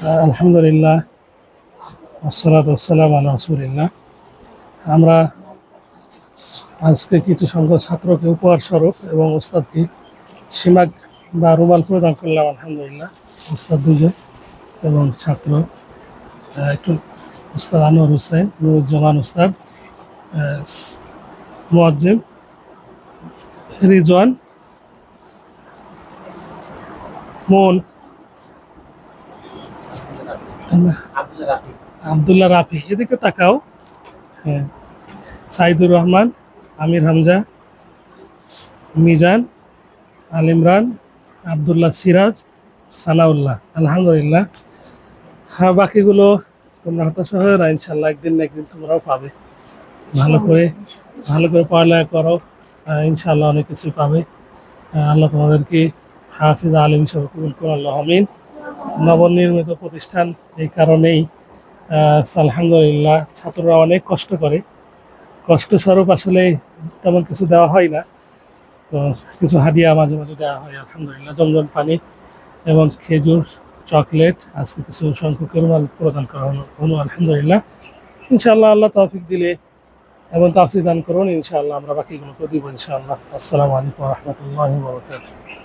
আলহামদুলিল্লাহ, আসসালাতু ওয়াসসালামু আলা রাসূলিল্লাহ। আমরা আজকে কিছু সংখ্যক ছাত্রকে উপহার স্বরূপ এবং ওস্তাদকে সিমাক বা রুমাল প্রদান করলাম। আলহামদুলিল্লাহ, ওস্তাদ দুজন এবং ছাত্র একটু ওস্তাদ আনোয়ার হোসেন, নুরুজ্জামান ওস্তাদ, মুয়াজ্জিম রিজওয়ান, মন, আবদুল্লাহ রাফি, এদিকে তাকাও। হ্যাঁ, সাইদুর রহমান, আমির হামজা, মিজান, আল ইমরান, আবদুল্লাহ সিরাজ, সানাউল্লাহ। আলহামদুলিল্লাহ। হ্যাঁ, বাকিগুলো তোমরা হতাশ হয়ে না, ইনশাল্লাহ একদিন না একদিন তোমরাও পাবে। ভালো করে পড়ালেখা করো, ইনশাল্লাহ অনেক কিছুই পাবে। আল্লাহ তোমাদেরকে হাফিজ আলিম হিসেবে কবুল করো, আল্লাহ আমিন। নবনির্মিত প্রতিষ্ঠান, এই কারণেই আলহামদুলিল্লাহ ছাত্ররা অনেক কষ্ট করে। কষ্ট স্বরূপ আসলে তেমন কিছু দেওয়া হয় না, তো কিছু হাদিয়া মাঝে মাঝে দেওয়া হয়। আলহামদুলিল্লাহ, জমজম পানি এবং খেজুর, চকলেট, আজকে কিছু সংখ্যক রুমাল প্রদান করা হলো। আলহামদুলিল্লাহ, ইনশাআল্লাহ আল্লাহ তৌফিক দিলে এবং তৌফিক দান করুন, ইনশাআল্লাহ আমরা বাকিগুলোকে দিব ইনশাআল্লাহ। আসসালামু আলাইকুম ওয়া রাহমাতুল্লাহি ওয়া বারাকাতুহু।